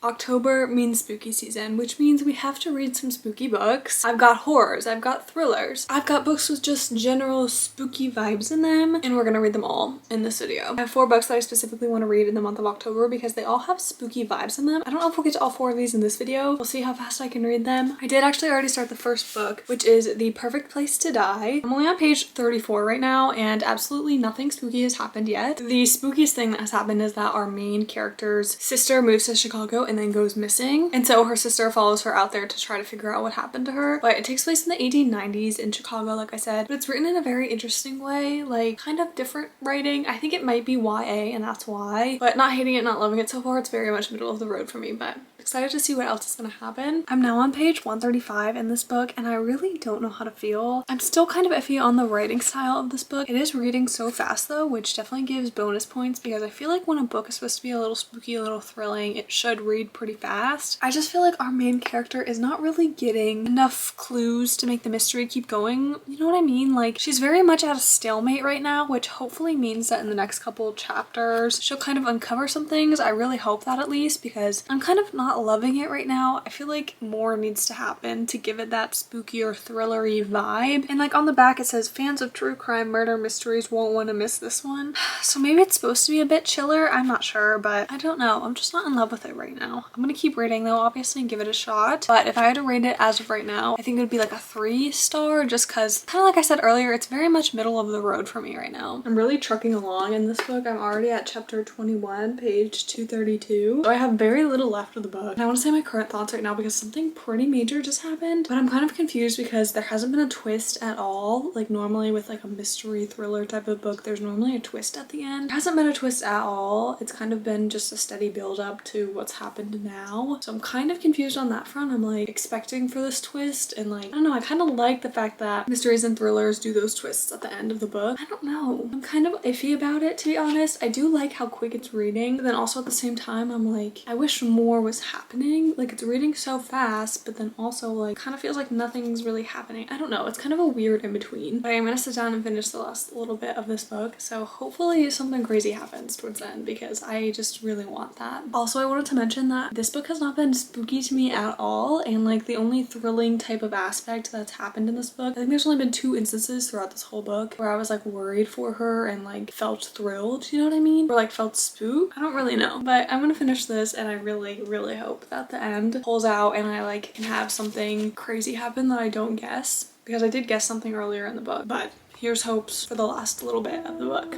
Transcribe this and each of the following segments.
October means spooky season, which means we have to read some spooky books. I've got horrors, I've got thrillers, I've got books with just general spooky vibes in them, and we're gonna read them all in this video. I have 4 books that I specifically want to read in the month of October because they all have spooky vibes in them. I don't know if we'll get to all 4 of these in this video. We'll see how fast I can read them. I did actually already start the first book, which is The Perfect Place to Die. I'm only on page 34 right now, and absolutely nothing spooky has happened yet. The spookiest thing that has happened is that our main character's sister moves to Chicago and then goes missing, and so her sister follows her out there to try to figure out what happened to her. But it takes place in the 1890s in Chicago, like I said, but it's written in a very interesting way, like kind of different writing. I think it might be YA and that's why, but not hating it, not loving it so far. It's very much middle of the road for me, but excited to see what else is going to happen. I'm now on page 135 in this book, and I really don't know how to feel. I'm still kind of iffy on the writing style of this book. It is reading so fast though, which definitely gives bonus points because I feel like when a book is supposed to be a little spooky, a little thrilling, it should read pretty fast. I just feel like our main character is not really getting enough clues to make the mystery keep going. You know what I mean? Like, she's very much at a stalemate right now, which hopefully means that in the next couple chapters she'll kind of uncover some things. I really hope that, at least, because I'm kind of not loving it right now. I feel like more needs to happen to give it that spooky or thrillery vibe. And like on the back it says fans of true crime murder mysteries won't want to miss this one. So maybe it's supposed to be a bit chiller. I'm not sure, but I don't know. I'm just not in love with it right now. I'm gonna keep reading though, obviously, and give it a shot. But if I had to rate it as of right now, I think it would be like a 3-star, just because, kind of like I said earlier, it's very much middle of the road for me right now. I'm really trucking along in this book. I'm already at chapter 21, page 232. So I have very little left of the book. And I want to say my current thoughts right now because something pretty major just happened, but I'm kind of confused because there hasn't been a twist at all. Like normally with like a mystery thriller type of book, there's normally a twist at the end. There hasn't been a twist at all. It's kind of been just a steady build up to what's happened now. So I'm kind of confused on that front. I'm like expecting for this twist, and like, I don't know, I kind of like the fact that mysteries and thrillers do those twists at the end of the book. I don't know. I'm kind of iffy about it, to be honest. I do like how quick it's reading, but then also at the same time, I'm like, I wish more was happening. Like, it's reading so fast, but then also like kind of feels like nothing's really happening. I don't know. It's kind of a weird in between, but I'm gonna sit down and finish the last little bit of this book. So hopefully something crazy happens towards the end because I just really want that. Also, I wanted to mention that this book has not been spooky to me at all, and like the only thrilling type of aspect that's happened in this book, I think there's only been 2 instances throughout this whole book where I was like worried for her and like felt thrilled, you know what I mean? Or like felt spooked. I don't really know, but I'm gonna finish this, and I really hope that the end pulls out and I like can have something crazy happen that I don't guess, because I did guess something earlier in the book. But here's hopes for the last little bit of the book.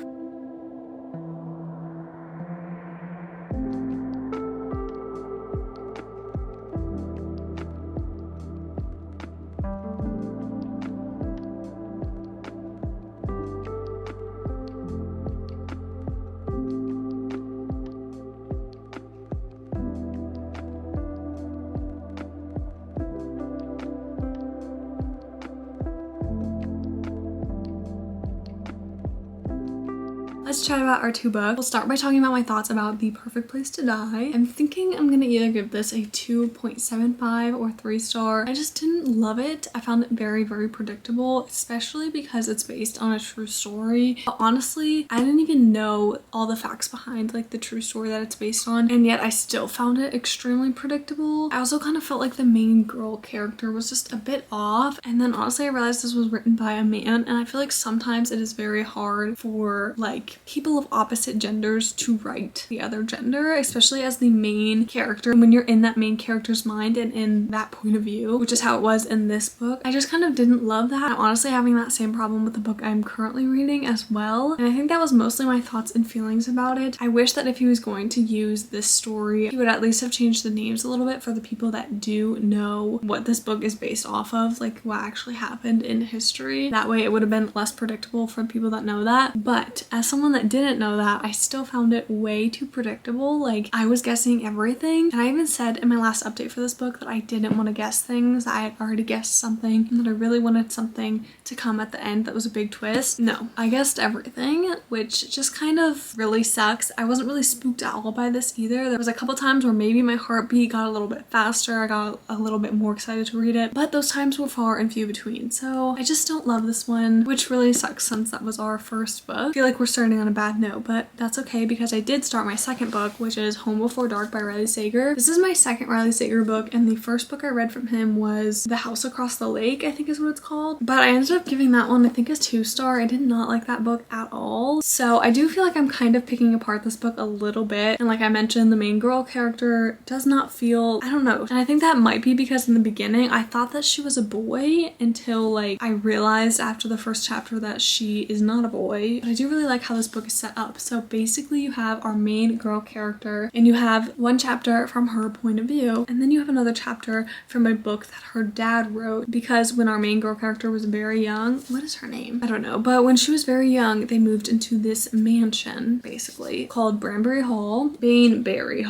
Let's chat about our 2 books. We'll start by talking about my thoughts about The Perfect Place to Die. I'm thinking I'm gonna either give this a 2.75 or 3-star. I just didn't love it. I found it very predictable, especially because it's based on a true story. But honestly, I didn't even know all the facts behind like the true story that it's based on, and yet I still found it extremely predictable. I also kind of felt like the main girl character was just a bit off, and then honestly I realized this was written by a man, and I feel like sometimes it is very hard for like people of opposite genders to write the other gender, especially as the main character. When you're in that main character's mind and in that point of view, which is how it was in this book, I just kind of didn't love that. I'm honestly having that same problem with the book I'm currently reading as well, and I think that was mostly my thoughts and feelings about it. I wish that if he was going to use this story, he would at least have changed the names a little bit for the people that do know what this book is based off of, like what actually happened in history. That way it would have been less predictable for people that know that. But as someone that didn't know that, I still found it way too predictable. Like, I was guessing everything, and I even said in my last update for this book that I didn't want to guess things. I had already guessed something and that I really wanted something to come at the end that was a big twist. No, I guessed everything, which just kind of really sucks. I wasn't really spooked at all by this either. There was a couple times where maybe my heartbeat got a little bit faster. I got a little bit more excited to read it, but those times were far and few between. So I just don't love this one, which really sucks since that was our first book. I feel like we're starting on a bad note, but that's okay because I did start my second book, which is Home Before Dark by Riley Sager. This is my second Riley Sager book, and the first book I read from him was The House Across the Lake, I think is what it's called. But I ended up giving that one, I think, a 2-star. I did not like that book at all. So I do feel like I'm kind of picking apart this book a little bit. And like I mentioned, the main girl character does not feel, I don't know. And I think that might be because in the beginning, I thought that she was a boy until like I realized after the first chapter that she is not a boy. But I do really like how this book is set up. So basically you have our main girl character and you have one chapter from her point of view, and then you have another chapter from a book that her dad wrote, because when our main girl character was very young, what is her name? I don't know, but when she was very young, they moved into this mansion basically called Banbury Hall. Branbury.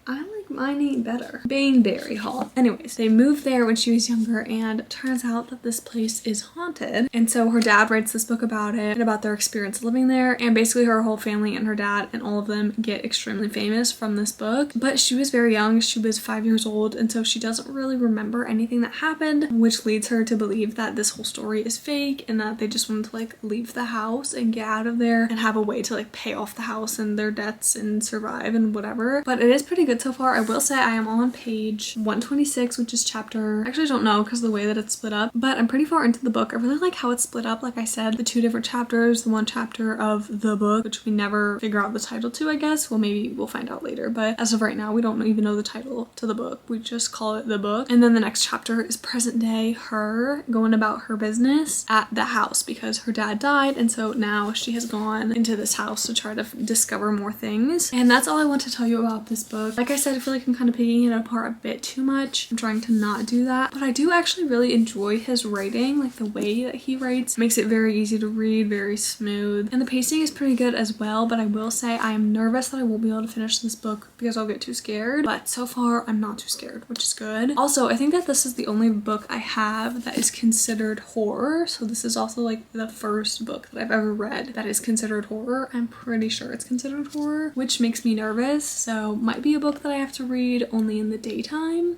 I like my name better. Banbury Hall. Anyways, they moved there when she was younger, and it turns out that this place is haunted. And so her dad writes this book about it and about their experience living there, and basically her whole family and her dad and all of them get extremely famous from this book. But she was very young, she was 5 years old, and so she doesn't really remember anything that happened, which leads her to believe that this whole story is fake and that they just wanted to like leave the house and get out of there and have a way to like pay off the house and their debts and survive and whatever. But it is pretty good so far. I will say I am on page 126, which is chapter, I actually don't know because of the way that it's split up, but I'm pretty far into the book. I really like how it's split up. Like I said, the 2 different chapters, the one chapter of the book, which we never figure out the title to, I guess. Well, maybe we'll find out later, but as of right now, we don't even know the title to the book. We just call it the book. And then the next chapter is present day her going about her business at the house because her dad died, and so now she has gone into this house to try to discover more things. And that's all I want to tell you about this book. Like I said, I feel like I'm kind of picking it apart a bit too much. I'm trying to not do that, but I do actually really enjoy his writing. Like the way that he writes makes it very easy to read, very smooth, and the pacing is pretty good as well. But I will say I am nervous that I won't be able to finish this book because I'll get too scared, but so far I'm not too scared, which is good. Also, I think that this is the only book I have that is considered horror, so this is also like the first book that I've ever read that is considered horror. I'm pretty sure it's considered horror, which makes me nervous, so might be a book that I have to read only in the daytime.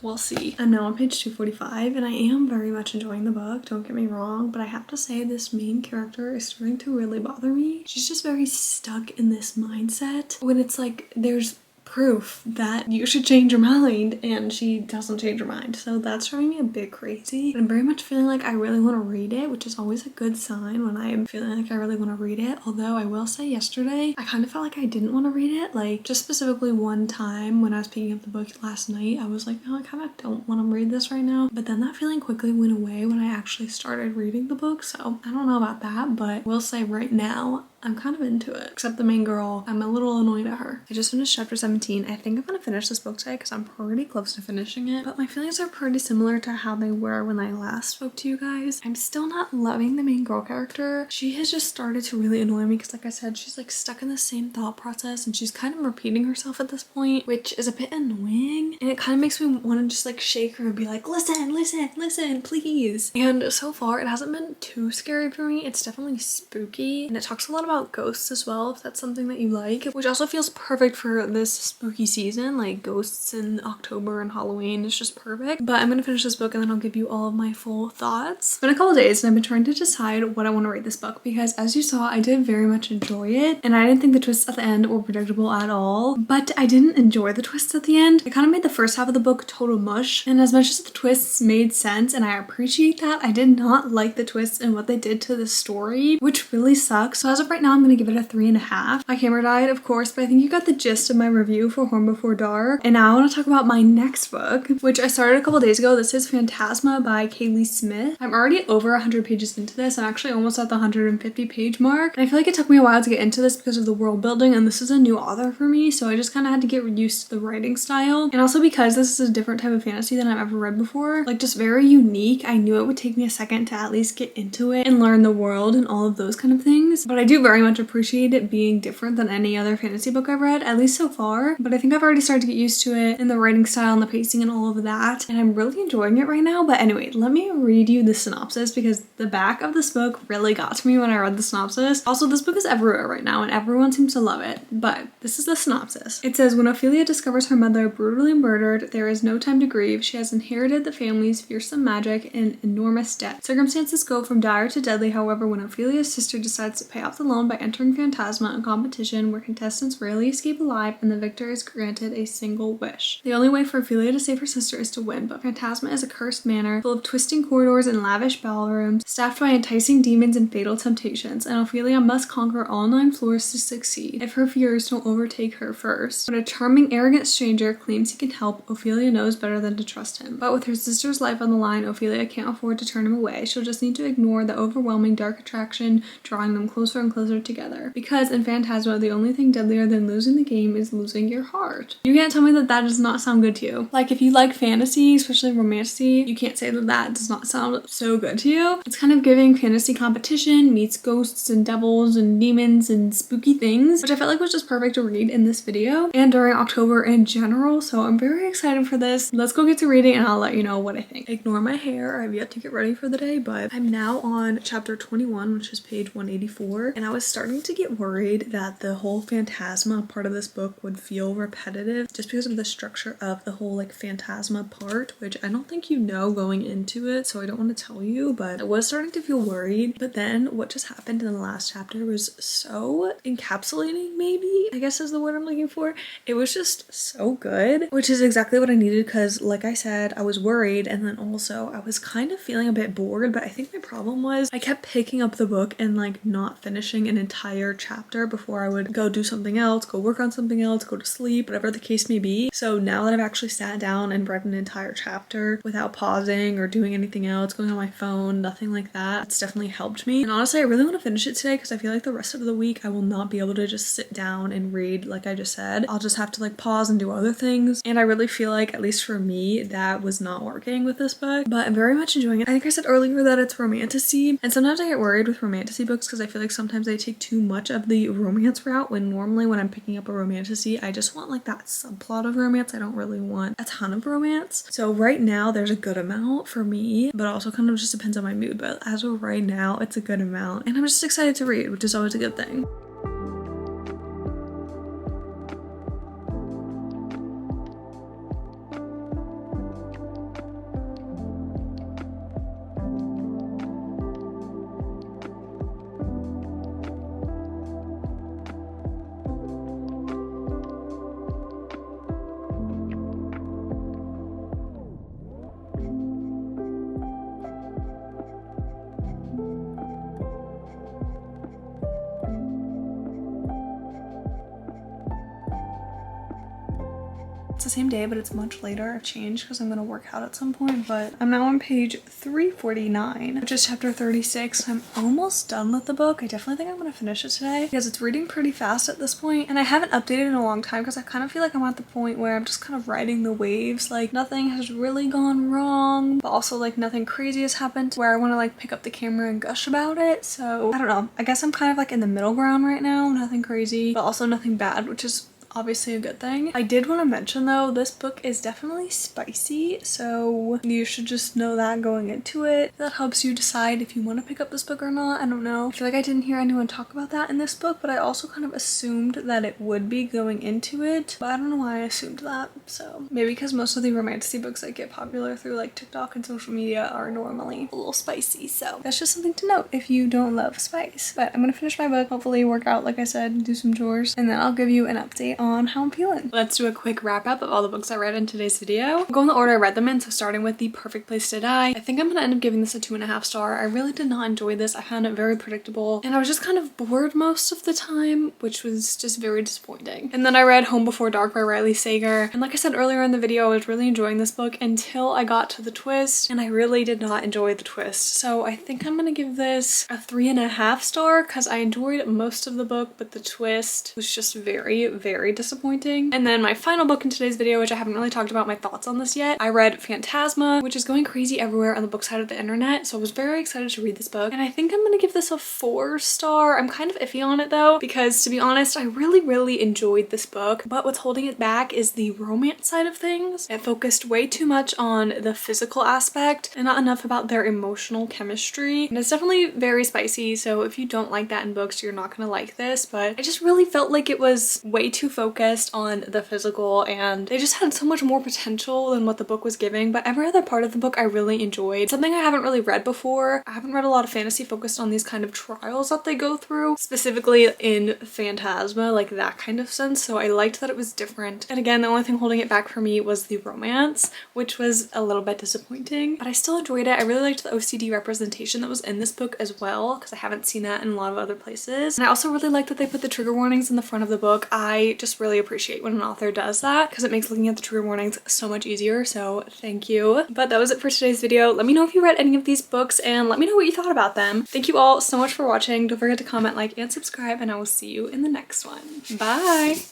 We'll see. I'm now on page 245 and I am very much enjoying the book, don't get me wrong, but I have to say this main character is starting to really bother me. She's just very stuck in this mindset when it's like there's proof that you should change your mind and she doesn't change her mind. So that's driving me a bit crazy. I'm very much feeling like I really want to read it, which is always a good sign when I'm feeling like I really want to read it. Although I will say yesterday, I kind of felt like I didn't want to read it. Like just specifically one time when I was picking up the book last night, I was like, oh, I kind of don't want to read this right now. But then that feeling quickly went away when I actually started reading the book. So I don't know about that, but we'll say right now, I'm kind of into it. Except the main girl, I'm a little annoyed at her. I just finished chapter 17. I think I'm gonna finish this book today because I'm pretty close to finishing it. But my feelings are pretty similar to how they were when I last spoke to you guys. I'm still not loving the main girl character. She has just started to really annoy me because like I said, she's like stuck in the same thought process and she's kind of repeating herself at this point, which is a bit annoying. And it kind of makes me want to just like shake her and be like, listen, listen, listen, please. And so far it hasn't been too scary for me. It's definitely spooky and it talks a lot about ghosts as well, if that's something that you like, which also feels perfect for this spooky season. Like ghosts in October and Halloween is just perfect. But I'm gonna finish this book and then I'll give you all of my full thoughts. It's been a couple days and I've been trying to decide what I want to rate this book because as you saw, I did very much enjoy it and I didn't think the twists at the end were predictable at all, but I didn't enjoy the twists at the end. It kind of made the first half of the book total mush, and as much as the twists made sense and I appreciate that, I did not like the twists and what they did to the story, which really sucks. So as of right now, I'm gonna give it a 3.5. My camera died, of course, but I think you got the gist of my review for Home Before Dark. And now I want to talk about my next book, which I started a couple days ago. This is Phantasma by Kaylie Smith. I'm already over 100 pages into this. I'm actually almost at the 150 page mark. And I feel like it took me a while to get into this because of the world building, and this is a new author for me, so I just kind of had to get used to the writing style. And also because this is a different type of fantasy than I've ever read before, like just very unique. I knew it would take me a second to at least get into it and learn the world and all of those kind of things. But I do very very much appreciate it being different than any other fantasy book I've read, at least so far. But I think I've already started to get used to it and the writing style and the pacing and all of that. And I'm really enjoying it right now. But anyway, let me read you the synopsis because the back of this book really got to me when I read the synopsis. Also, this book is everywhere right now and everyone seems to love it. But this is the synopsis. It says, when Ophelia discovers her mother brutally murdered, there is no time to grieve. She has inherited the family's fearsome magic and enormous debt. Circumstances go from dire to deadly, however, when Ophelia's sister decides to pay off the loan by entering Phantasma, a competition where contestants rarely escape alive and the victor is granted a single wish. The only way for Ophelia to save her sister is to win, but Phantasma is a cursed manor full of twisting corridors and lavish ballrooms, staffed by enticing demons and fatal temptations, and Ophelia must conquer all 9 floors to succeed if her fears don't overtake her first. When a charming, arrogant stranger claims he can help, Ophelia knows better than to trust him. But with her sister's life on the line, Ophelia can't afford to turn him away. She'll just need to ignore the overwhelming dark attraction drawing them closer and closer together. Because in Phantasma, the only thing deadlier than losing the game is losing your heart. You can't tell me that that does not sound good to you. Like, if you like fantasy, especially romantasy, you can't say that that does not sound so good to you. It's kind of giving fantasy competition meets ghosts and devils and demons and spooky things, which I felt like was just perfect to read in this video and during October in general. So I'm very excited for this. Let's go get to reading and I'll let you know what I think. Ignore my hair. I've yet to get ready for the day, but I'm now on chapter 21, which is page 184. And I was starting to get worried that the whole Phantasma part of this book would feel repetitive just because of the structure of the whole like Phantasma part, which I don't think you know going into it, so I don't want to tell you, but I was starting to feel worried. But then what just happened in the last chapter was so encapsulating, maybe, I guess is the word I'm looking for. It was just so good, which is exactly what I needed because like I said, I was worried and then also I was kind of feeling a bit bored, but I think my problem was I kept picking up the book and like not finishing an entire chapter before I would go do something else, go work on something else, go to sleep, whatever the case may be. So now that I've actually sat down and read an entire chapter without pausing or doing anything else, going on my phone, nothing like that, it's definitely helped me. And honestly, I really want to finish it today because I feel like the rest of the week I will not be able to just sit down and read like I just said. I'll just have to like pause and do other things. And I really feel like, at least for me, that was not working with this book, but I'm very much enjoying it. I think I said earlier that it's romantasy, and sometimes I get worried with romantasy books because I feel like sometimes they take too much of the romance route when normally when I'm picking up a romantasy, I just want like that subplot of romance. I don't really want a ton of romance. So right now there's a good amount for me, but also kind of just depends on my mood. But as of right now, it's a good amount and I'm just excited to read, which is always a good thing. It's the same day, but it's much later. I've changed because I'm gonna work out at some point, but I'm now on page 349, which is chapter 36. I'm almost done with the book. I definitely think I'm gonna finish it today because it's reading pretty fast at this point, and I haven't updated in a long time because I kind of feel like I'm at the point where I'm just kind of riding the waves. Like, nothing has really gone wrong, but also like nothing crazy has happened where I want to like pick up the camera and gush about it. So I don't know. I guess I'm kind of like in the middle ground right now. Nothing crazy, but also nothing bad, which is obviously a good thing. I did want to mention though, this book is definitely spicy, so you should just know that going into it. That helps you decide if you want to pick up this book or not. I don't know. I feel like I didn't hear anyone talk about that in this book, but I also kind of assumed that it would be going into it, but I don't know why I assumed that. So maybe because most of the romantasy books that get popular through like TikTok and social media are normally a little spicy, so that's just something to note if you don't love spice. But I'm gonna finish my book, hopefully work out like I said, do some chores, and then I'll give you an update on how I'm feeling. Let's do a quick wrap up of all the books I read in today's video. I'll go in the order I read them in, so starting with The Perfect Place to Die. I think I'm gonna end up giving this a 2.5 star. I really did not enjoy this. I found it very predictable and I was just kind of bored most of the time, which was just very disappointing. And then I read Home Before Dark by Riley Sager, and like I said earlier in the video, I was really enjoying this book until I got to the twist, and I really did not enjoy the twist. So I think I'm gonna give this a 3.5 star because I enjoyed most of the book, but the twist was just very, very very disappointing. And then my final book in today's video, which I haven't really talked about my thoughts on this yet, I read Phantasma, which is going crazy everywhere on the book side of the internet, so I was very excited to read this book, and I think I'm gonna give this a 4-star. I'm kind of iffy on it though, because to be honest, I really enjoyed this book, but what's holding it back is the romance side of things. It focused way too much on the physical aspect and not enough about their emotional chemistry, and it's definitely very spicy, so if you don't like that in books, you're not gonna like this, but I just really felt like it was way too focused on the physical, and they just had so much more potential than what the book was giving. But every other part of the book I really enjoyed. Something I haven't really read before. I haven't read a lot of fantasy focused on these kind of trials that they go through, specifically in Phantasma, like that kind of sense, so I liked that it was different. And again, the only thing holding it back for me was the romance, which was a little bit disappointing, but I still enjoyed it. I really liked the OCD representation that was in this book as well, because I haven't seen that in a lot of other places. And I also really like that they put the trigger warnings in the front of the book. I just really appreciate when an author does that, because it makes looking at the trigger warnings so much easier, so thank you. But that was it for today's video. Let me know if you read any of these books and let me know what you thought about them. Thank you all so much for watching. Don't forget to comment, like, and subscribe, and I will see you in the next one. Bye!